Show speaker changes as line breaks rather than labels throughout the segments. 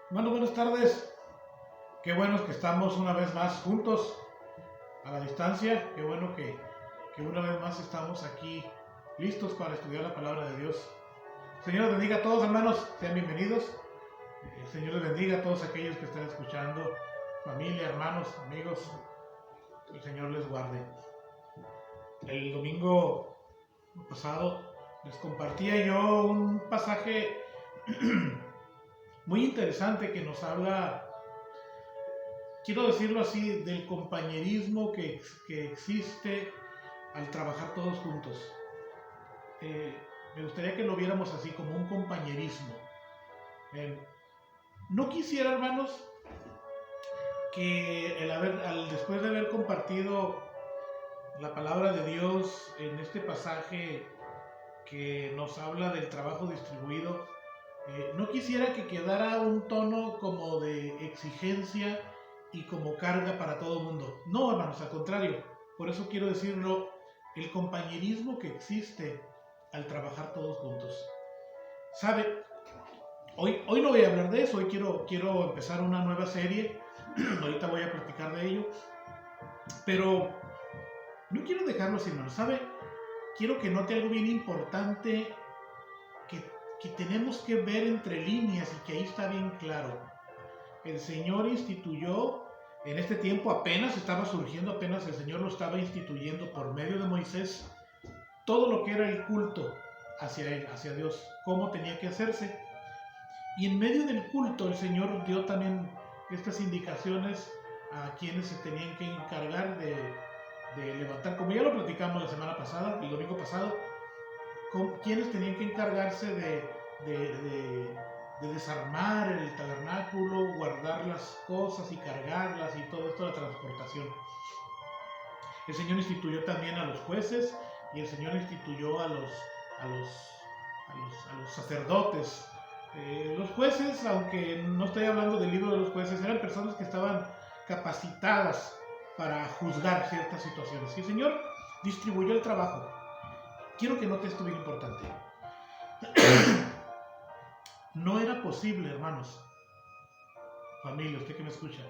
Bueno, buenas tardes. Qué bueno que estamos una vez más juntos a la distancia. Qué bueno que una vez más estamos aquí listos para estudiar la palabra de Dios. Señor les bendiga a todos, hermanos. Sean bienvenidos. El Señor les bendiga a todos aquellos que están escuchando. Familia, hermanos, amigos. El Señor les guarde. El domingo pasado les compartía yo un pasaje muy interesante que nos habla, quiero decirlo así, del compañerismo que existe al trabajar todos juntos. Me gustaría que lo viéramos así, como un compañerismo. No quisiera, hermanos, que después de haber compartido la palabra de Dios en este pasaje que nos habla del trabajo distribuido, no quisiera que quedara un tono como de exigencia y como carga para todo el mundo. No, hermanos, al contrario. Por eso quiero decirlo, el compañerismo que existe al trabajar todos juntos. ¿Sabe? Hoy no voy a hablar de eso. Hoy quiero empezar una nueva serie. Ahorita voy a platicar de ello. Pero no quiero dejarlo sin mano. ¿Sabe? Quiero que note algo bien importante que tenemos que ver entre líneas y que ahí está bien claro. El Señor instituyó, en este tiempo apenas estaba surgiendo, apenas el Señor lo estaba instituyendo por medio de Moisés, todo lo que era el culto hacia Él, hacia Dios, cómo tenía que hacerse. Y en medio del culto el Señor dio también estas indicaciones a quienes se tenían que encargar de levantar, como ya lo platicamos la semana pasada, el domingo pasado, quienes tenían que encargarse de desarmar el tabernáculo, guardar las cosas y cargarlas y todo esto de la transportación. El Señor instituyó también a los jueces y el Señor instituyó a los sacerdotes. Los jueces, aunque no estoy hablando del libro de los jueces, eran personas que estaban capacitadas para juzgar ciertas situaciones. Y el Señor distribuyó el trabajo. Quiero que note esto bien importante. No era posible, hermanos, familia, usted que me escucha,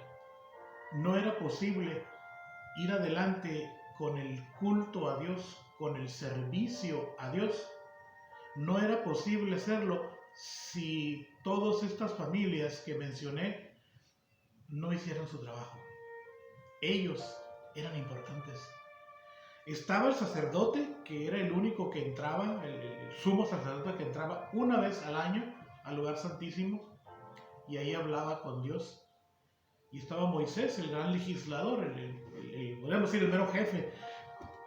no era posible ir adelante con el culto a Dios, con el servicio a Dios. No era posible hacerlo si todas estas familias que mencioné no hicieran su trabajo. Ellos eran importantes. Estaba el sacerdote, que era el único que entraba, el sumo sacerdote que entraba una vez al año al lugar santísimo y ahí hablaba con Dios. Y estaba Moisés, el gran legislador, podríamos decir el mero jefe.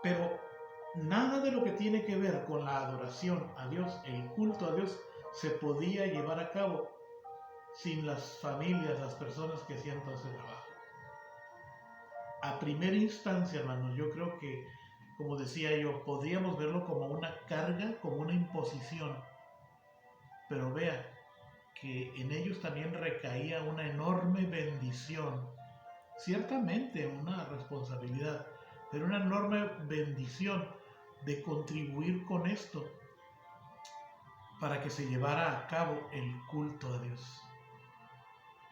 Pero nada de lo que tiene que ver con la adoración a Dios, el culto a Dios, se podía llevar a cabo sin las familias, las personas que hacían todo ese trabajo. A primera instancia, hermanos, yo creo que, como decía yo, podríamos verlo como una carga, como una imposición. Pero vea que en ellos también recaía una enorme bendición. Ciertamente una responsabilidad, pero una enorme bendición de contribuir con esto para que se llevara a cabo el culto a Dios.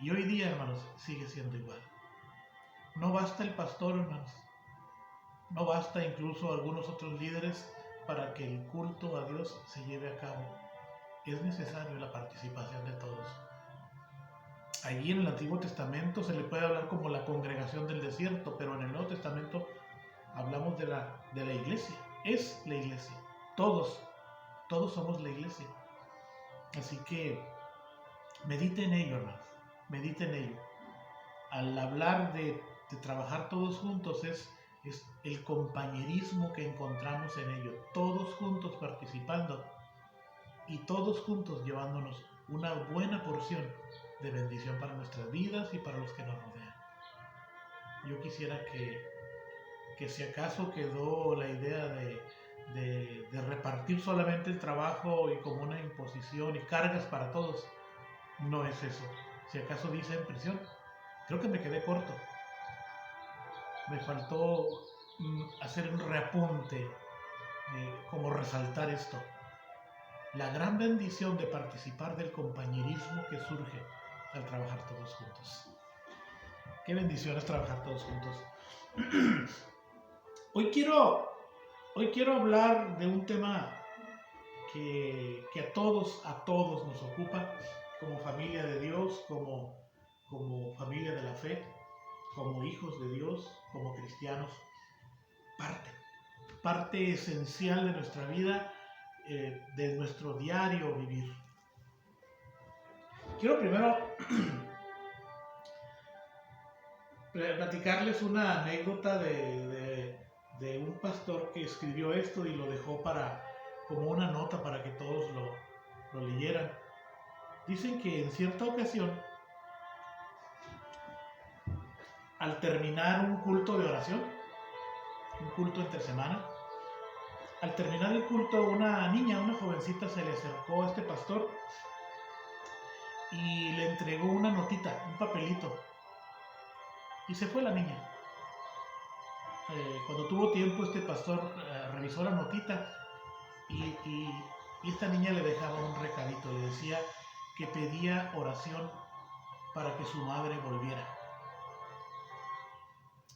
Y hoy día, hermanos, sigue siendo igual. No basta el pastor, hermanos. No basta incluso algunos otros líderes para que el culto a Dios se lleve a cabo. Es necesaria la participación de todos. Allí en el Antiguo Testamento se le puede hablar como la congregación del desierto, pero en el Nuevo Testamento hablamos de la iglesia. Es la iglesia. Todos somos la iglesia. Así que medite en ello, hermanos. Medite en ello. Al hablar de trabajar todos juntos es el compañerismo que encontramos en ello. Todos juntos participando y todos juntos llevándonos una buena porción de bendición para nuestras vidas y para los que nos rodean. Yo quisiera que si acaso quedó la idea de repartir solamente el trabajo y como una imposición y cargas para todos, no es eso. Si acaso dice en prisión, creo que me quedé corto. Me faltó hacer un reapunte, como resaltar esto. La gran bendición de participar del compañerismo que surge al trabajar todos juntos. Qué bendición es trabajar todos juntos. Hoy quiero hablar de un tema que a todos nos ocupa, como familia de Dios, como familia de la fe, como hijos de Dios, como cristianos. Parte esencial de nuestra vida, de nuestro diario vivir. Quiero primero platicarles una anécdota de un pastor que escribió esto y lo dejó como una nota para que todos lo leyeran. Dicen que en cierta ocasión, al terminar un culto de oración, un culto entre semana, al terminar el culto, una jovencita se le acercó a este pastor y le entregó una notita, un papelito, y se fue la niña. Cuando tuvo tiempo, este pastor revisó la notita y esta niña le dejaba un recadito, le decía que pedía oración para que su madre volviera.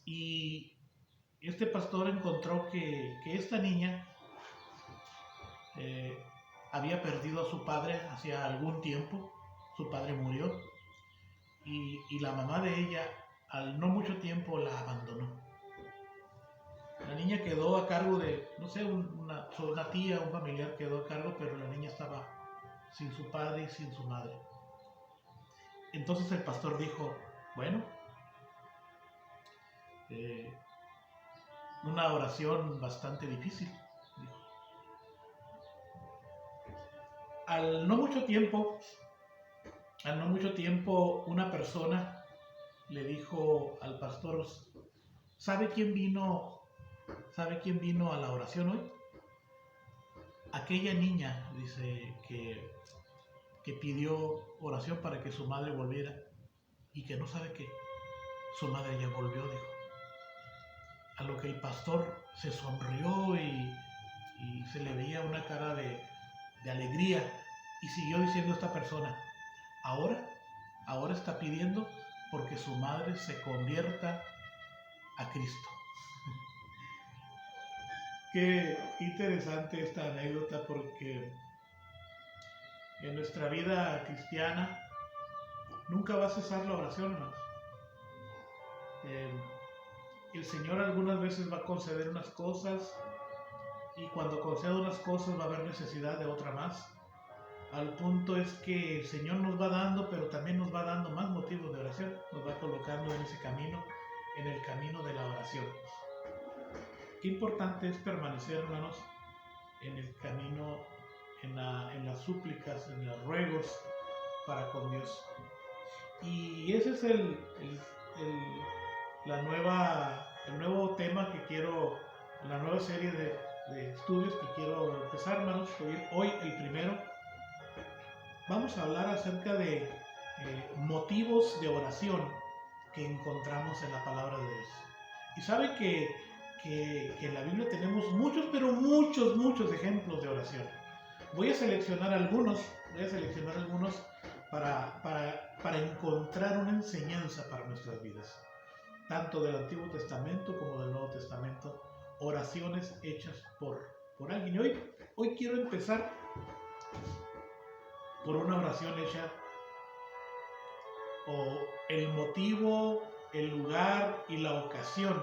Y este pastor encontró que esta niña había perdido a su padre hacía algún tiempo. Su padre murió y la mamá de ella, al no mucho tiempo, la abandonó. La niña quedó a cargo de, no sé, una tía, un familiar quedó a cargo, pero la niña estaba sin su padre y sin su madre. Entonces el pastor dijo, bueno, una oración bastante difícil. Al no mucho tiempo, una persona le dijo al pastor, ¿sabe quién vino a la oración hoy? Aquella niña, dice, que pidió oración para que su madre volviera y que no sabe que su madre ya volvió, dijo. A lo que el pastor se sonrió y se le veía una cara de alegría y siguió diciendo a esta persona, ahora está pidiendo porque su madre se convierta a Cristo. Qué interesante esta anécdota, porque en nuestra vida cristiana nunca va a cesar la oración, hermanos. El Señor algunas veces va a conceder unas cosas y cuando concede unas cosas va a haber necesidad de otra más. Al punto es que el Señor nos va dando, pero también nos va dando más motivos de oración. Nos va colocando en ese camino, en el camino de la oración. Qué importante es permanecer, hermanos, en el camino, en las súplicas, en los ruegos para con Dios. Y ese es el nuevo tema que quiero, la nueva serie de estudios que quiero empezar, hermanos. Hoy el primero. Vamos a hablar acerca de motivos de oración que encontramos en la palabra de Dios. Y sabe que en la Biblia tenemos muchos, pero muchos ejemplos de oración. Voy a seleccionar algunos para encontrar una enseñanza para nuestras vidas, tanto del Antiguo Testamento como del Nuevo Testamento, oraciones hechas por alguien. Y hoy quiero empezar por una oración hecha, o el motivo, el lugar y la ocasión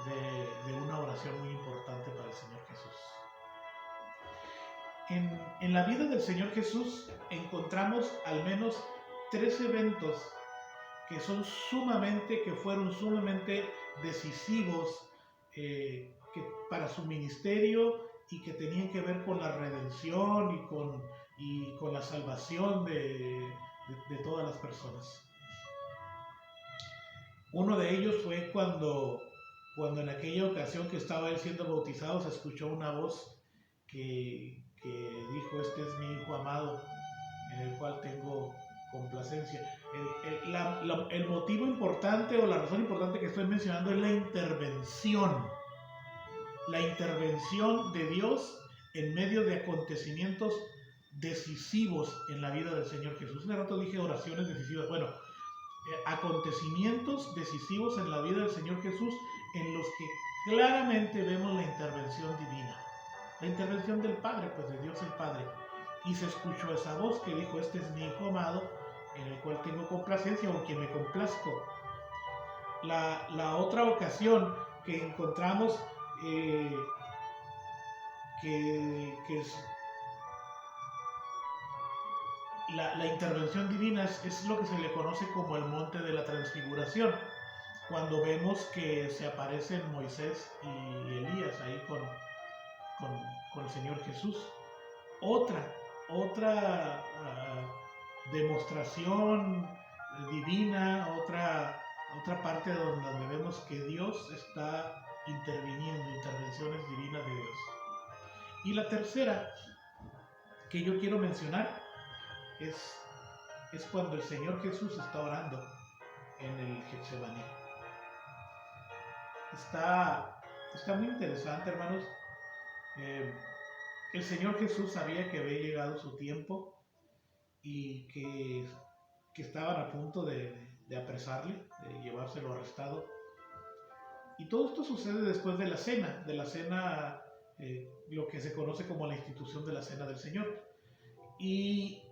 de una oración muy importante para el Señor Jesús. En la vida del Señor Jesús encontramos al menos 3 eventos que fueron sumamente decisivos para su ministerio y que tenían que ver con la redención y con la salvación de todas las personas. Uno de ellos fue cuando en aquella ocasión que estaba él siendo bautizado, se escuchó una voz que dijo, este es mi Hijo amado, en el cual tengo complacencia. El motivo importante o la razón importante que estoy mencionando es la intervención de Dios en medio de acontecimientos decisivos en la vida del Señor Jesús. Hace rato dije oraciones decisivas. Bueno, acontecimientos decisivos en la vida del Señor Jesús en los que claramente vemos la intervención divina. La intervención del Padre, pues de Dios el Padre. Y se escuchó esa voz que dijo: este es mi Hijo amado, en el cual tengo complacencia o en quien me complazco. La otra ocasión que encontramos que es la intervención divina es lo que se le conoce como el monte de la transfiguración, cuando vemos que se aparecen Moisés y Elías ahí con el Señor Jesús. Otra demostración divina, otra parte donde vemos que Dios está interviniendo, intervenciones divinas de Dios. Y la tercera que yo quiero mencionar es cuando el Señor Jesús está orando en el Getsemaní. Está muy interesante, hermanos. El Señor Jesús sabía que había llegado su tiempo y que estaban a punto de apresarle, de llevárselo arrestado. Y todo esto sucede después de la cena, lo que se conoce como la institución de la Cena del Señor. Y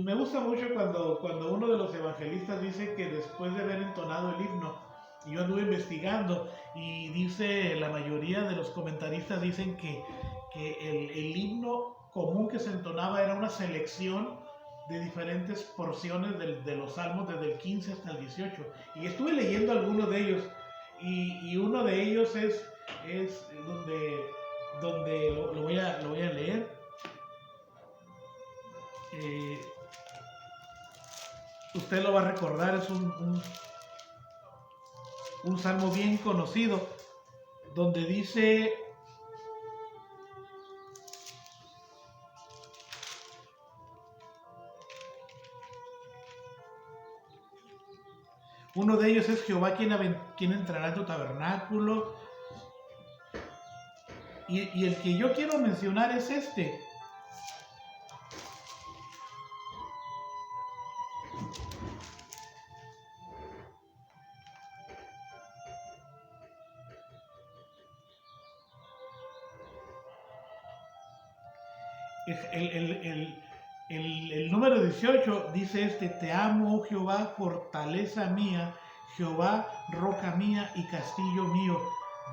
me gusta mucho cuando uno de los evangelistas dice que después de haber entonado el himno, y yo anduve investigando, y dice, la mayoría de los comentaristas dicen que el himno común que se entonaba era una selección de diferentes porciones de los salmos, desde el 15 hasta el 18. Y estuve leyendo algunos de ellos, y uno de ellos es donde lo voy a leer. Usted lo va a recordar, es un salmo bien conocido, donde dice: uno de ellos es Jehová quien entrará en tu tabernáculo. Y el que yo quiero mencionar es este. El número 18 dice te amo, oh Jehová, fortaleza mía, Jehová, roca mía y castillo mío,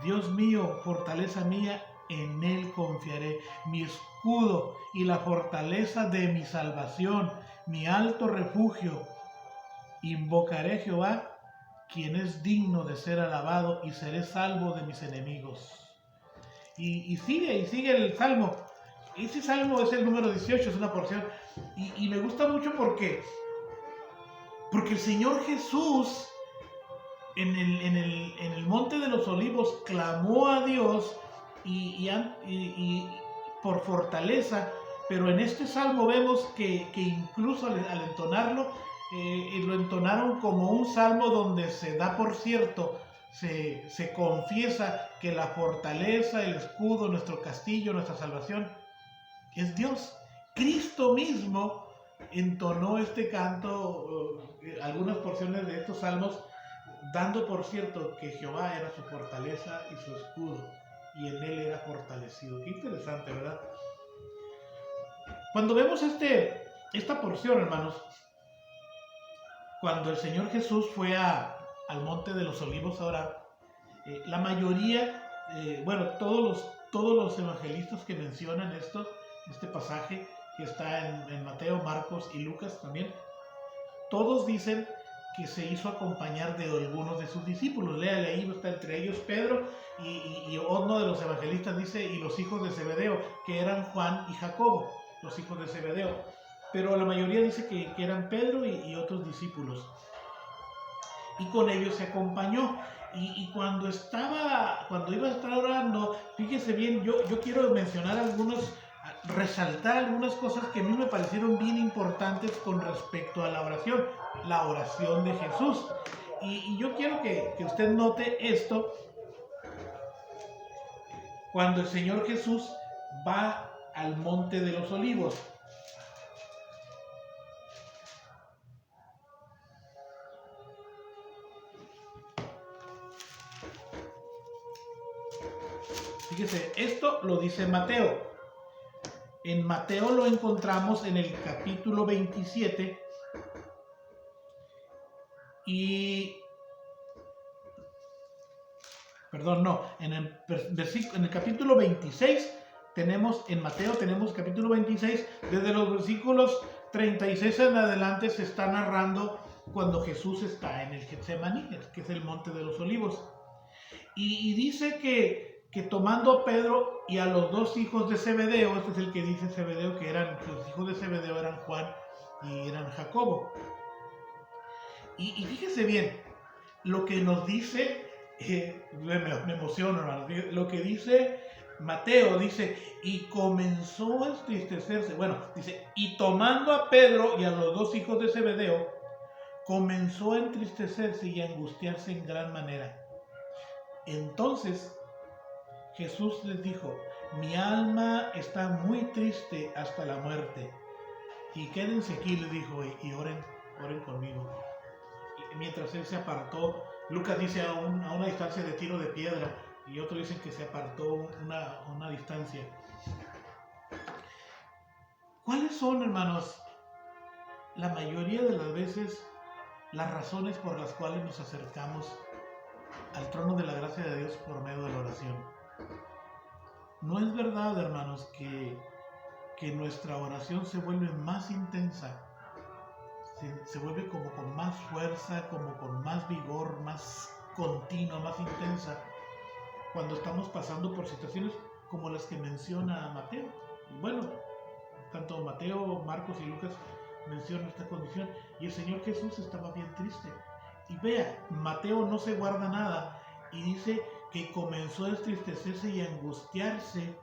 Dios mío, fortaleza mía, en él confiaré, mi escudo y la fortaleza de mi salvación, mi alto refugio. Invocaré a Jehová, quien es digno de ser alabado, y seré salvo de mis enemigos. Y sigue el salmo. Ese salmo es el número 18, es una porción. Y me gusta mucho porque el Señor Jesús en el Monte de los Olivos clamó a Dios y por fortaleza, pero en este salmo vemos que incluso al entonarlo, lo entonaron como un salmo donde se da por cierto, se confiesa que la fortaleza, el escudo, nuestro castillo, nuestra salvación es Dios. Cristo mismo entonó este canto, algunas porciones de estos salmos, dando por cierto que Jehová era su fortaleza y su escudo, y en él era fortalecido. Qué interesante, ¿verdad? Cuando vemos esta porción, hermanos, cuando el Señor Jesús fue al Monte de los Olivos a orar, la mayoría, todos los evangelistas que mencionan este pasaje, que está en Mateo, Marcos y Lucas también, todos dicen que se hizo acompañar de algunos de sus discípulos. Léale ahí, está entre ellos Pedro, y uno de los evangelistas dice, y los hijos de Zebedeo, que eran Juan y Jacobo, los hijos de Zebedeo. Pero la mayoría dice que eran Pedro y otros discípulos. Y con ellos se acompañó. Y cuando iba a estar orando, fíjese bien, yo quiero mencionar resaltar algunas cosas que a mí me parecieron bien importantes con respecto a la oración de Jesús. Y yo quiero que usted note esto. Cuando el Señor Jesús va al Monte de los Olivos, Fíjese, esto lo dice Mateo. En Mateo lo encontramos en el capítulo 27 y... Perdón, no, en el capítulo 26 tenemos, en Mateo tenemos capítulo 26, desde los versículos 36 en adelante se está narrando cuando Jesús está en el Getsemaní, que es el monte de los olivos. Y dice que tomando a Pedro y a los dos hijos de Zebedeo, este es el que dice Zebedeo, que eran, los hijos de Zebedeo eran Juan y eran Jacobo. Y fíjese bien, lo que nos dice, me emociona, hermano, lo que dice Mateo, dice, y comenzó a entristecerse, bueno, dice, y tomando a Pedro y a los dos hijos de Zebedeo, comenzó a entristecerse y a angustiarse en gran manera. Entonces Jesús les dijo, mi alma está muy triste hasta la muerte, y quédense aquí, les dijo, y oren conmigo. Y mientras él se apartó, Lucas dice a una distancia de tiro de piedra, y otros dicen que se apartó una distancia. ¿Cuáles son, hermanos, la mayoría de las veces las razones por las cuales nos acercamos al trono de la gracia de Dios por medio de la oración? ¿No es verdad, hermanos, que nuestra oración se vuelve más intensa, se vuelve como con más fuerza, como con más vigor, más continua, más intensa, cuando estamos pasando por situaciones como las que menciona Mateo? Bueno, tanto Mateo, Marcos y Lucas mencionan esta condición, y el Señor Jesús estaba bien triste. Y vea, Mateo no se guarda nada y dice que comenzó a entristecerse y a angustiarse,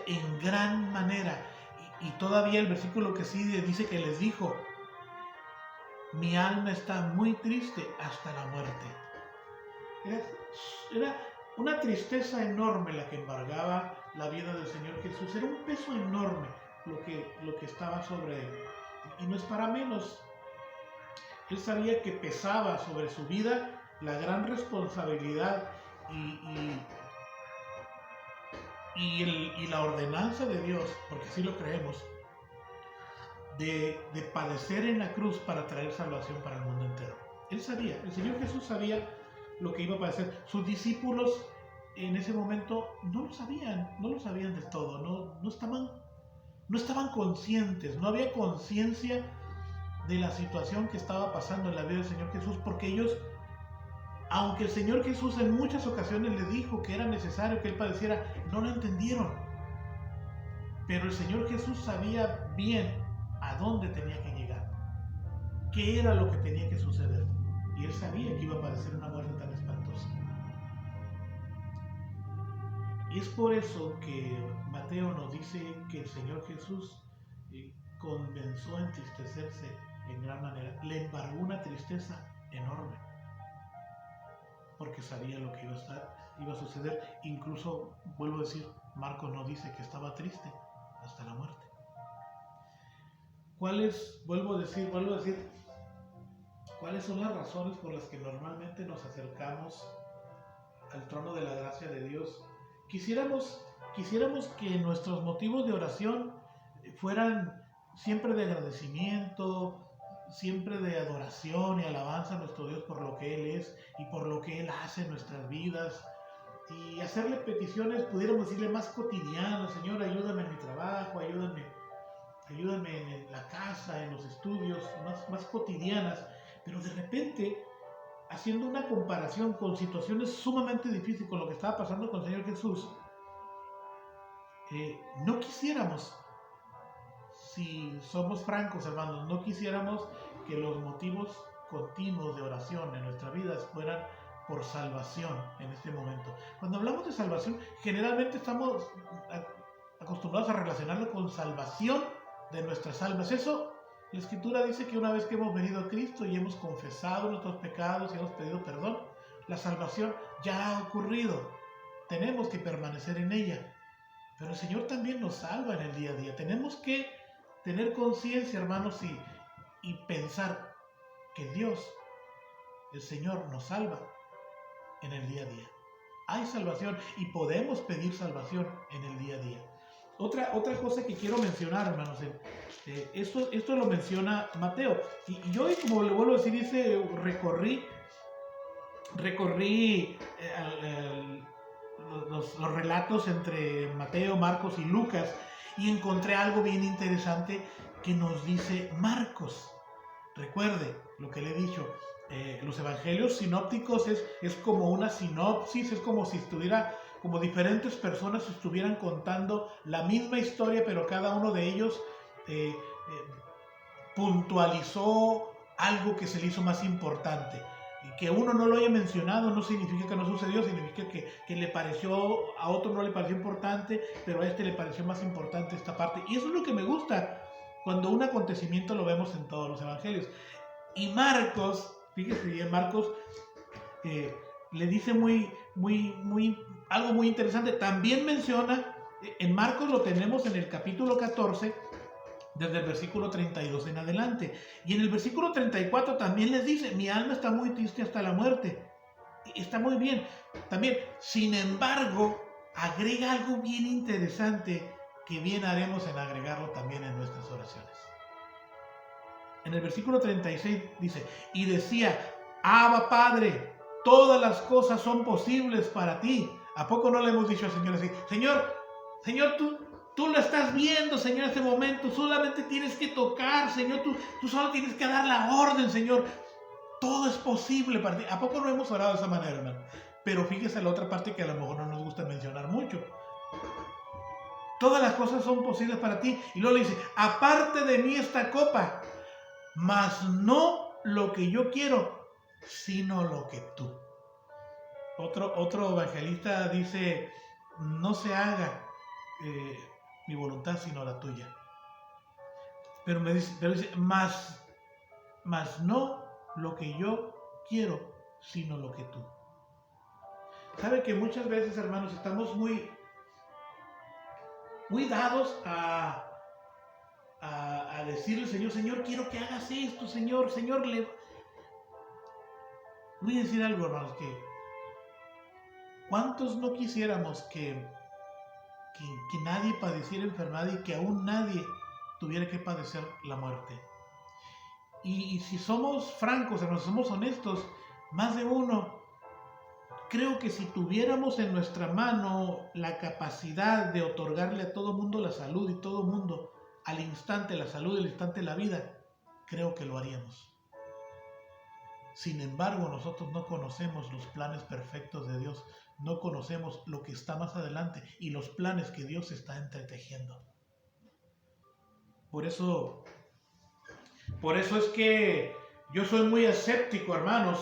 en gran manera. Y todavía el versículo que sigue dice que les dijo, mi alma está muy triste hasta la muerte. Era una tristeza enorme la que embargaba la vida del Señor Jesús. Era un peso enorme lo que estaba sobre él. Y no es para menos. Él sabía que pesaba sobre su vida la gran responsabilidad y la ordenanza de Dios, porque así lo creemos, de padecer en la cruz para traer salvación para el mundo entero. Él sabía, el Señor Jesús sabía lo que iba a padecer. Sus discípulos en ese momento no lo sabían del todo, no estaban conscientes, no había conciencia de la situación que estaba pasando en la vida del Señor Jesús, porque ellos, aunque el Señor Jesús en muchas ocasiones les dijo que era necesario que Él padeciera, no lo entendieron. Pero el Señor Jesús sabía bien a dónde tenía que llegar, qué era lo que tenía que suceder, y Él sabía que iba a padecer una muerte tan espantosa. Y es por eso que Mateo nos dice que el Señor Jesús comenzó a entristecerse en gran manera, le embargó una tristeza enorme, porque sabía lo que iba a suceder. Incluso, vuelvo a decir, Marcos nos dice que estaba triste hasta la muerte. Vuelvo a decir, ¿cuáles son las razones por las que normalmente nos acercamos al trono de la gracia de Dios? Quisiéramos que nuestros motivos de oración fueran siempre de agradecimiento, siempre de adoración y alabanza a nuestro Dios por lo que Él es y por lo que Él hace en nuestras vidas, y hacerle peticiones, pudiéramos decirle, más cotidianas. Señor, ayúdame en mi trabajo, ayúdame en la casa, en los estudios, más cotidianas. Pero de repente, haciendo una comparación con situaciones sumamente difíciles, con lo que estaba pasando con el Señor Jesús, no quisiéramos, si somos francos, hermanos, no quisiéramos que los motivos continuos de oración en nuestra vida fueran por salvación en este momento. Cuando hablamos de salvación, generalmente estamos acostumbrados a relacionarlo con salvación de nuestras almas. Eso, la Escritura dice que una vez que hemos venido a Cristo y hemos confesado nuestros pecados y hemos pedido perdón, la salvación ya ha ocurrido. Tenemos que permanecer en ella. Pero el Señor también nos salva en el día a día. Tenemos que tener conciencia, hermanos, y pensar que Dios, el Señor, nos salva en el día a día. Hay salvación y podemos pedir salvación en el día a día. Otra cosa que quiero mencionar, hermanos, esto lo menciona Mateo. Y yo, como le vuelvo a decir, recorrí los relatos entre Mateo, Marcos y Lucas y encontré algo bien interesante que nos dice Marcos. Recuerde lo que le he dicho, los evangelios sinópticos es como una sinopsis, es como si como diferentes personas estuvieran contando la misma historia, pero cada uno de ellos puntualizó algo que se le hizo más importante. Y que uno no lo haya mencionado no significa que no sucedió, significa que le pareció, a otro no le pareció importante, pero a este le pareció más importante esta parte. Y eso es lo que me gusta cuando un acontecimiento lo vemos en todos los evangelios. Y Marcos, fíjese bien, Marcos le dice algo muy interesante. También menciona, en Marcos lo tenemos en el capítulo 14, desde el versículo 32 en adelante. Y en el versículo 34 también les dice, mi alma está muy triste hasta la muerte. Está muy bien. También, sin embargo, agrega algo bien interesante que bien haremos en agregarlo también en nuestras oraciones. En el versículo 36 dice, y decía, Abba Padre, todas las cosas son posibles para ti. ¿A poco no le hemos dicho al Señor así? Señor, tú lo estás viendo, Señor, en este momento. Solamente tienes que tocar, Señor. Tú solo tienes que dar la orden, Señor. Todo es posible para ti. ¿A poco no hemos orado de esa manera, hermano? Pero fíjese la otra parte que a lo mejor no nos gusta mencionar mucho. Todas las cosas son posibles para ti. Y luego le dice, aparte de mí esta copa, mas no lo que yo quiero, sino lo que tú. Otro evangelista dice, no se haga mi voluntad sino la tuya. Pero dice, mas no lo que yo quiero, sino lo que tú. Sabe que muchas veces, hermanos, estamos muy dados a decirle al Señor, Señor, quiero que hagas esto, Señor, voy a decir algo, hermanos, que ¿cuántos no quisiéramos que nadie padeciera enfermedad y que aún nadie tuviera que padecer la muerte? Y si somos francos, hermanos, somos honestos, más de uno, creo que si tuviéramos en nuestra mano la capacidad de otorgarle a todo mundo la salud y todo mundo al instante la salud, al instante la vida, creo que lo haríamos. Sin embargo, nosotros no conocemos los planes perfectos de Dios, no conocemos lo que está más adelante y los planes que Dios está entretejiendo. Por eso es que yo soy muy escéptico, hermanos,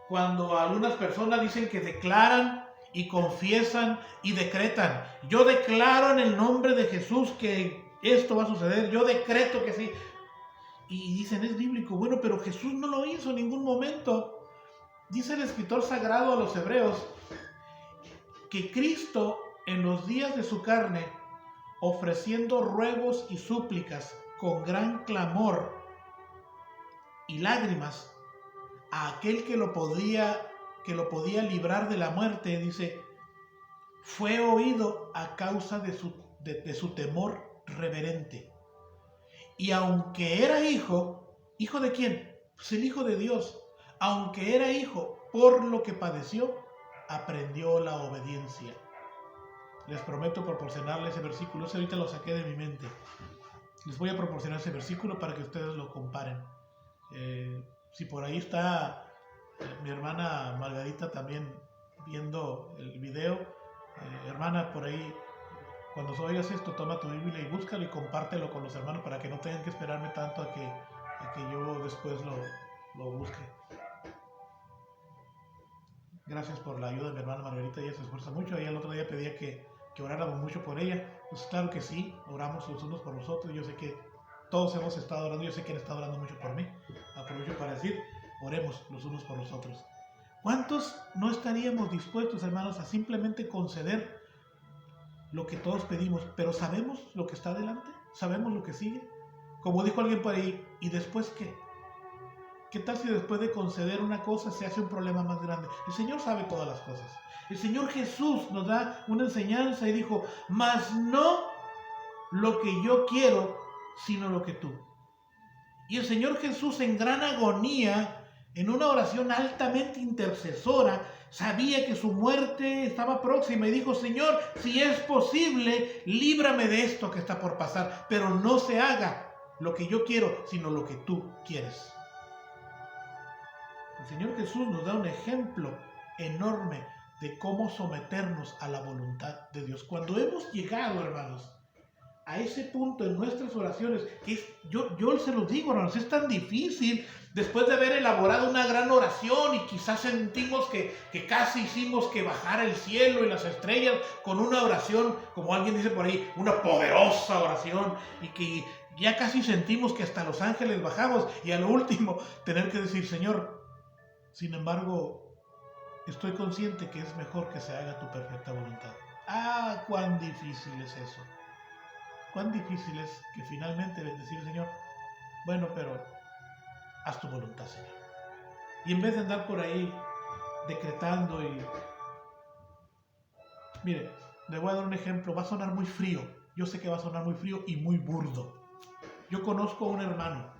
cuando algunas personas dicen que declaran y confiesan y decretan. Yo declaro en el nombre de Jesús que esto va a suceder, yo decreto que sí. Y dicen, es bíblico. Bueno, pero Jesús no lo hizo en ningún momento. Dice el escritor sagrado a los hebreos que Cristo en los días de su carne, ofreciendo ruegos y súplicas con gran clamor y lágrimas a aquel que lo podía librar de la muerte, dice, fue oído a causa de su temor reverente. Y aunque era hijo ¿de quién? Pues el Hijo de Dios. Aunque era hijo, por lo que padeció, aprendió la obediencia. Les prometo proporcionarles ese versículo. Ese ahorita lo saqué de mi mente. Les voy a proporcionar ese versículo para que ustedes lo comparen. Si por ahí está mi hermana Margarita también viendo el video, hermana, por ahí, cuando oigas esto, toma tu Biblia y búscalo y compártelo con los hermanos para que no tengan que esperarme tanto a que yo después lo busque. Gracias por la ayuda de mi hermana Margarita, ella se esfuerza mucho. Ella el otro día pedía que oráramos mucho por ella. Pues claro que sí, oramos los unos por los otros. Yo sé que todos hemos estado orando, yo sé que han estado orando mucho por mí. Aprovecho para decir, oremos los unos por los otros. ¿Cuántos no estaríamos dispuestos, hermanos, a simplemente conceder lo que todos pedimos? Pero ¿sabemos lo que está adelante? ¿Sabemos lo que sigue? Como dijo alguien por ahí, ¿y después qué? ¿Qué tal si después de conceder una cosa se hace un problema más grande? El Señor sabe todas las cosas. El Señor Jesús nos da una enseñanza y dijo, mas no lo que yo quiero, sino lo que tú. Y el Señor Jesús, en gran agonía, en una oración altamente intercesora, sabía que su muerte estaba próxima y dijo, Señor, si es posible, líbrame de esto que está por pasar, pero no se haga lo que yo quiero, sino lo que tú quieres. El Señor Jesús nos da un ejemplo enorme de cómo someternos a la voluntad de Dios. Cuando hemos llegado, hermanos, a ese punto en nuestras oraciones, que es, yo se los digo, hermanos, es tan difícil después de haber elaborado una gran oración y quizás sentimos que casi hicimos que bajara el cielo y las estrellas con una oración, como alguien dice por ahí, una poderosa oración, y que ya casi sentimos que hasta los ángeles bajamos, y a lo último tener que decir, Señor, sin embargo, estoy consciente que es mejor que se haga tu perfecta voluntad. ¡Ah, cuán difícil es eso! Cuán difícil es que finalmente decir, Señor, bueno, pero haz tu voluntad, Señor. Y en vez de andar por ahí decretando y... Mire, le voy a dar un ejemplo, va a sonar muy frío. Yo sé que va a sonar muy frío y muy burdo. Yo conocí un hermano.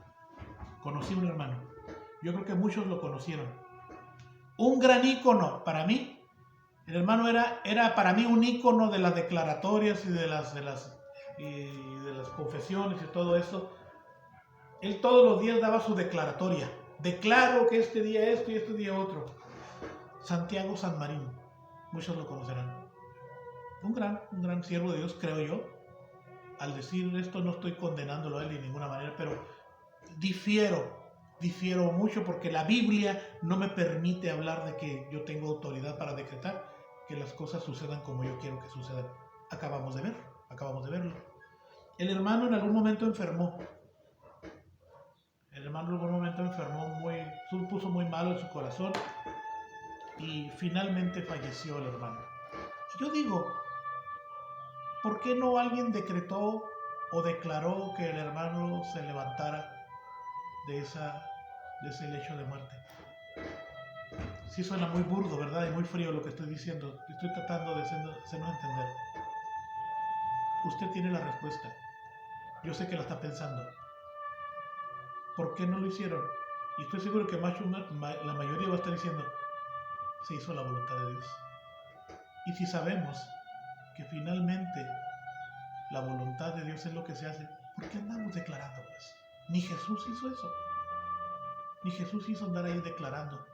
Yo creo que muchos lo conocieron. Un gran ícono para mí. El hermano era para mí un ícono de las declaratorias y de las confesiones y todo eso. Él todos los días daba su declaratoria. Declaro que este día esto y este día otro. Santiago Sanmarín, muchos lo conocerán. Un gran siervo de Dios, creo yo. Al decir esto no estoy condenándolo a él de ninguna manera, pero difiero mucho porque la Biblia no me permite hablar de que yo tengo autoridad para decretar que las cosas sucedan como yo quiero que sucedan. Acabamos de verlo. El hermano en algún momento enfermó. Se puso muy malo en su corazón y finalmente falleció el hermano. Y yo digo, ¿por qué no alguien decretó o declaró que el hermano se levantara de ese lecho de muerte? Sí suena muy burdo, ¿verdad? Y muy frío lo que estoy diciendo. Estoy tratando de hacernos entender. Usted tiene la respuesta. Yo sé que la está pensando. ¿Por qué no lo hicieron? Y estoy seguro que la mayoría va a estar diciendo, se hizo la voluntad de Dios. Y si sabemos que finalmente la voluntad de Dios es lo que se hace, ¿por qué andamos declarando, pues? Ni Jesús hizo eso. Ni Jesús hizo andar ahí declarando.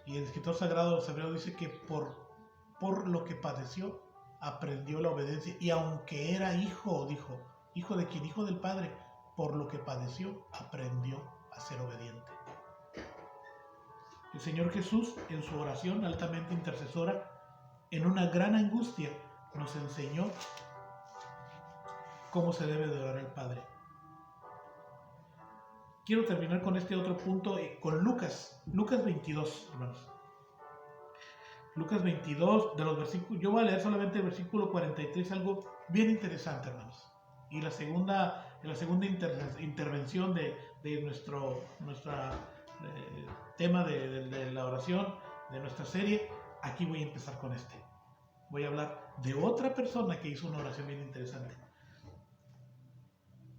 Y el escritor sagrado de los Hebreos dice que por lo que padeció, aprendió la obediencia. Y aunque era hijo, dijo, hijo de quién, hijo del Padre, por lo que padeció, aprendió a ser obediente. El Señor Jesús, en su oración altamente intercesora, en una gran angustia, nos enseñó cómo se debe de orar al Padre. Quiero terminar con este otro punto, con Lucas 22, hermanos. Lucas 22, de los versículos, yo voy a leer solamente el versículo 43, algo bien interesante, hermanos. Y la segunda intervención de nuestro tema de la oración, de nuestra serie, aquí voy a empezar con este. Voy a hablar de otra persona que hizo una oración bien interesante.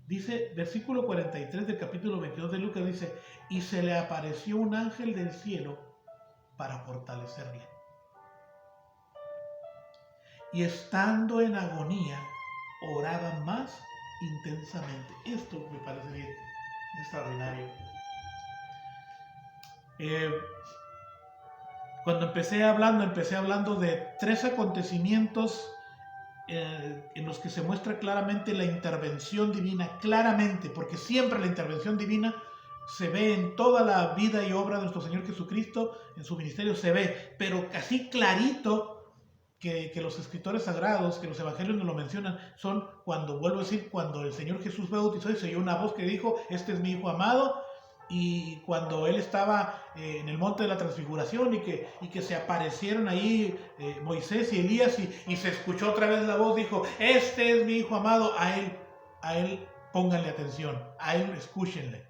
Dice, versículo 43 del capítulo 22 de Lucas, dice, y se le apareció un ángel del cielo para fortalecerle. Y estando en agonía, oraba más intensamente. Esto me parece bien extraordinario. Cuando empecé hablando de 3 acontecimientos en los que se muestra claramente la intervención divina, claramente, porque siempre la intervención divina se ve en toda la vida y obra de nuestro Señor Jesucristo, en su ministerio se ve, pero así clarito que los escritores sagrados, que los evangelios nos lo mencionan, son cuando, vuelvo a decir, cuando el Señor Jesús fue bautizado y se oyó una voz que dijo, este es mi Hijo amado, y cuando él estaba en el monte de la transfiguración y que se aparecieron ahí Moisés y Elías y se escuchó otra vez la voz, dijo, este es mi Hijo amado, a él pónganle atención, a él escúchenle.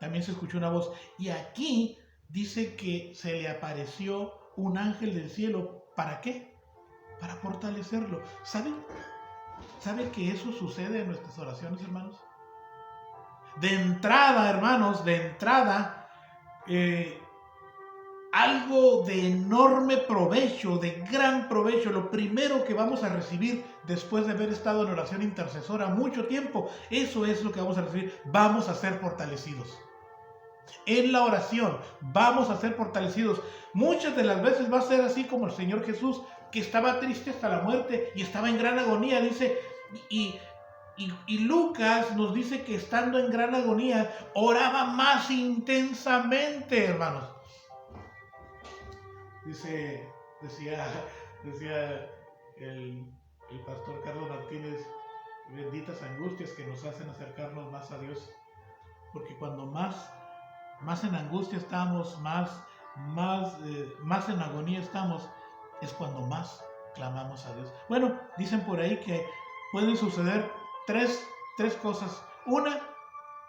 también se escuchó una voz. Y aquí dice que se le apareció un ángel del cielo. ¿Para qué? Para fortalecerlo. ¿Sabe que eso sucede en nuestras oraciones, hermanos? De entrada, hermanos, algo de enorme provecho, de gran provecho, lo primero que vamos a recibir después de haber estado en oración intercesora mucho tiempo, eso es lo que vamos a recibir. Vamos a ser fortalecidos. En la oración vamos a ser fortalecidos. Muchas de las veces va a ser así como el Señor Jesús, que estaba triste hasta la muerte y estaba en gran agonía, dice, y Lucas nos dice que estando en gran agonía oraba más intensamente, hermanos. Decía el pastor Carlos Martínez, benditas angustias que nos hacen acercarnos más a Dios, porque cuando más en angustia estamos, más en agonía estamos, es cuando más clamamos a Dios. Bueno, dicen por ahí que pueden suceder tres cosas. Una,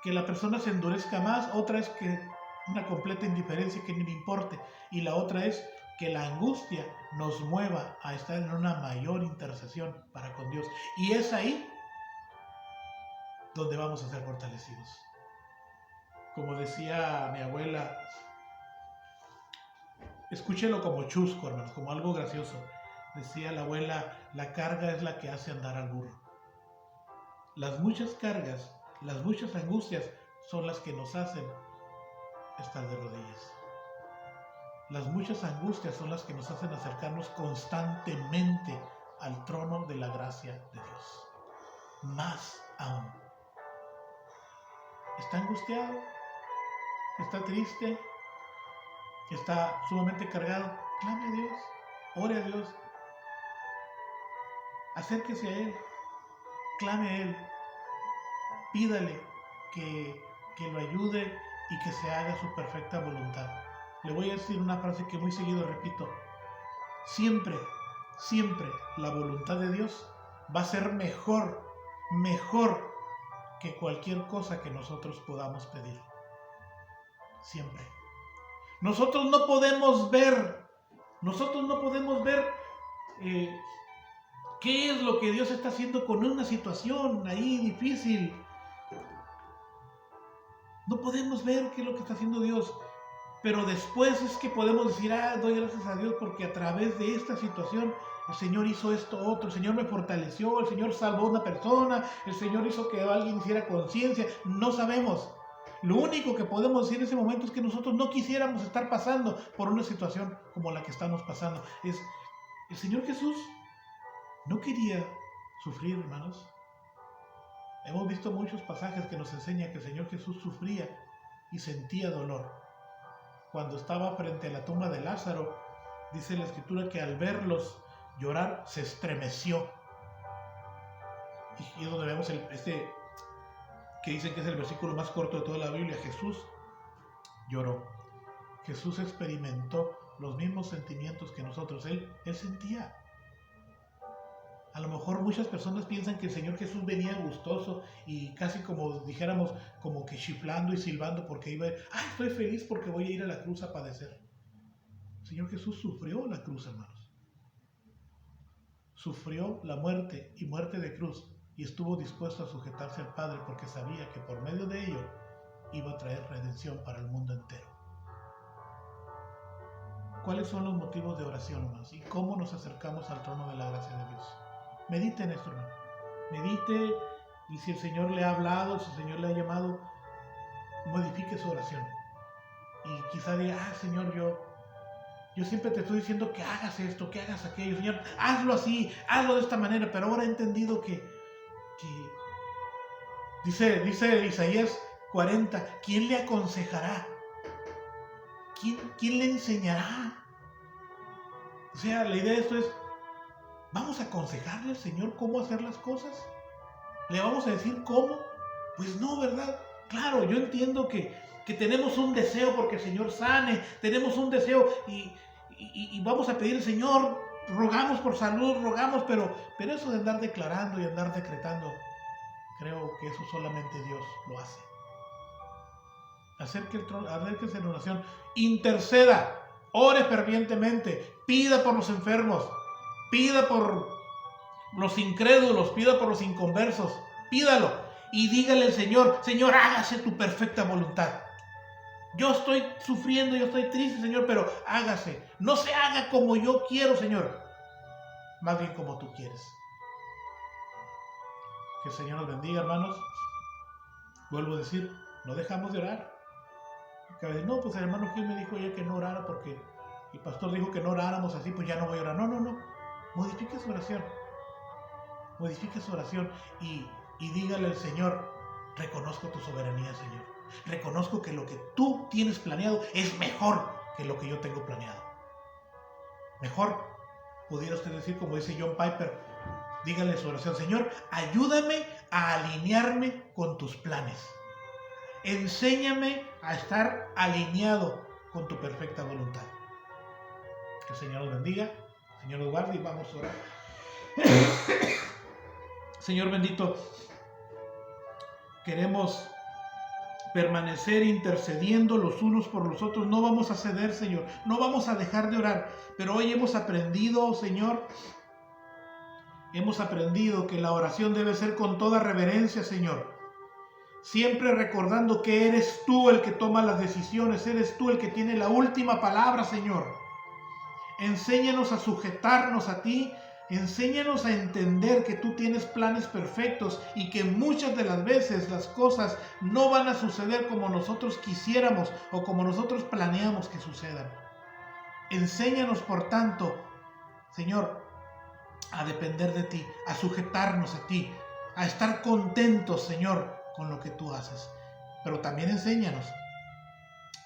que la persona se endurezca más. Otra es que una completa indiferencia, que ni le importe. Y la otra es que la angustia nos mueva a estar en una mayor intercesión para con Dios. Y es ahí donde vamos a ser fortalecidos. Como decía mi abuela, escúchelo como chusco, hermanos, como algo gracioso. Decía la abuela, la carga es la que hace andar al burro. Las muchas cargas, las muchas angustias son las que nos hacen estar de rodillas. Las muchas angustias son las que nos hacen acercarnos constantemente al trono de la gracia de Dios. Más aún. ¿Está angustiado? ¿Está triste? ¿Está sumamente cargado? Clame a Dios, ore a Dios, acérquese a Él, clame a Él, pídale que lo ayude y que se haga su perfecta voluntad. Le voy a decir una frase que muy seguido repito: siempre la voluntad de Dios va a ser mejor que cualquier cosa que nosotros podamos pedir. Siempre. Nosotros no podemos ver qué es lo que Dios está haciendo con una situación ahí difícil. No podemos ver qué es lo que está haciendo Dios, pero después es que podemos decir, doy gracias a Dios porque a través de esta situación el Señor hizo esto otro, el Señor me fortaleció, el Señor salvó a una persona, el Señor hizo que alguien hiciera conciencia. No sabemos. Lo único que podemos decir en ese momento es que nosotros no quisiéramos estar pasando por una situación como la que estamos pasando. El Señor Jesús no quería sufrir, hermanos. Hemos visto muchos pasajes que nos enseñan que el Señor Jesús sufría y sentía dolor. Cuando estaba frente a la tumba de Lázaro, dice la Escritura que al verlos llorar se estremeció. Y es donde vemos que dicen que es el versículo más corto de toda la Biblia. Jesús lloró. Jesús experimentó los mismos sentimientos que nosotros. Él sentía. A lo mejor muchas personas piensan que el Señor Jesús venía gustoso y casi como dijéramos, como que chiflando y silbando porque iba a ir, estoy feliz porque voy a ir a la cruz a padecer. El Señor Jesús sufrió la cruz, hermanos. Sufrió la muerte y muerte de cruz y estuvo dispuesto a sujetarse al Padre porque sabía que por medio de ello iba a traer redención para el mundo entero. ¿Cuáles son los motivos de oración, hermanos? ¿Y cómo nos acercamos al trono de la gracia de Dios? Medite en esto, hermano. Medite, y si el Señor le ha hablado, si el Señor le ha llamado, modifique su oración. Y quizá diga, Señor, yo siempre te estoy diciendo que hagas esto, que hagas aquello. Señor, hazlo así, hazlo de esta manera, pero ahora he entendido que dice Isaías 40, ¿quién le aconsejará? ¿Quién le enseñará? O sea, la idea de esto es, ¿vamos a aconsejarle al Señor cómo hacer las cosas? ¿Le vamos a decir cómo? Pues no, ¿verdad? Claro, yo entiendo que tenemos un deseo porque el Señor sane, tenemos un deseo y vamos a pedir al Señor, rogamos por salud, rogamos, pero eso de andar declarando y andar decretando, creo que eso solamente Dios lo hace. acérquese en oración, interceda, ore fervientemente, pida por los enfermos, pida por los incrédulos, pida por los inconversos, pídalo y dígale al Señor: Señor, hágase tu perfecta voluntad. Yo estoy sufriendo, yo estoy triste, Señor, pero hágase. No se haga como yo quiero, Señor, más bien como tú quieres. Que el Señor nos bendiga, hermanos. Vuelvo a decir, no dejamos de orar. No, pues el hermano Gil me dijo ya que no orara porque el pastor dijo que no oráramos así, pues ya no voy a orar. No. Modifique su oración. Modifique su oración y dígale al Señor: reconozco tu soberanía, Señor. Reconozco que lo que tú tienes planeado es mejor que lo que yo tengo planeado. Mejor, pudiera usted decir, como dice John Piper, dígale su oración: Señor, ayúdame a alinearme con tus planes. Enséñame a estar alineado con tu perfecta voluntad. Que el Señor nos bendiga, el Señor nos guarde y vamos a orar. Señor bendito, queremos permanecer intercediendo los unos por los otros. No vamos a ceder, Señor, no vamos a dejar de orar, pero hoy hemos aprendido, Señor, que la oración debe ser con toda reverencia, Señor. Siempre recordando que eres tú el que toma las decisiones, eres tú el que tiene la última palabra, Señor. Enséñanos a sujetarnos a ti, enséñanos a entender que tú tienes planes perfectos y que muchas de las veces las cosas no van a suceder como nosotros quisiéramos o como nosotros planeamos que sucedan. Enséñanos, por tanto, Señor, a depender de ti, a sujetarnos a ti, a estar contentos, Señor, con lo que tú haces. Pero también enséñanos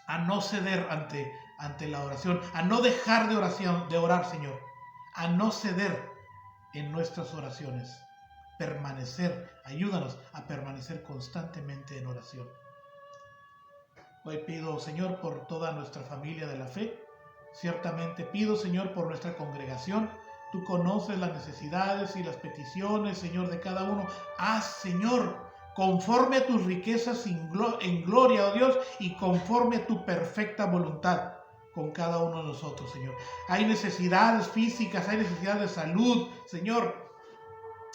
a no ceder ante la oración, a no dejar de orar, Señor, a no ceder en nuestras oraciones, ayúdanos a permanecer constantemente en oración. Hoy pido, Señor, por toda nuestra familia de la fe, ciertamente pido, Señor, por nuestra congregación. Tú conoces las necesidades y las peticiones, Señor, de cada uno. Haz, Señor, conforme a tus riquezas en gloria, oh Dios, y conforme a tu perfecta voluntad con cada uno de nosotros, Señor. Hay necesidades físicas, hay necesidad de salud, Señor.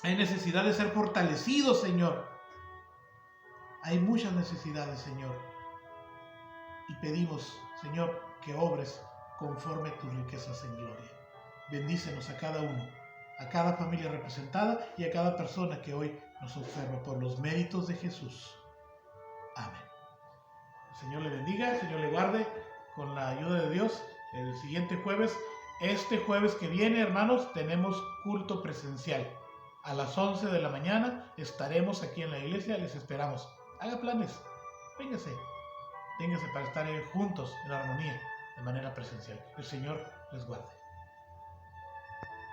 Hay necesidad de ser fortalecidos, Señor. Hay muchas necesidades, Señor. Y pedimos, Señor, que obres conforme a tus riquezas en gloria. Bendícenos a cada uno, a cada familia representada y a cada persona que hoy nos observa por los méritos de Jesús. Amén. El Señor le bendiga, el Señor le guarde con la ayuda de Dios. El siguiente jueves, este jueves que viene, hermanos, tenemos culto presencial. A las 11 de la mañana estaremos aquí en la iglesia, les esperamos. Haga planes, véngase para estar juntos en armonía de manera presencial. El Señor les guarde.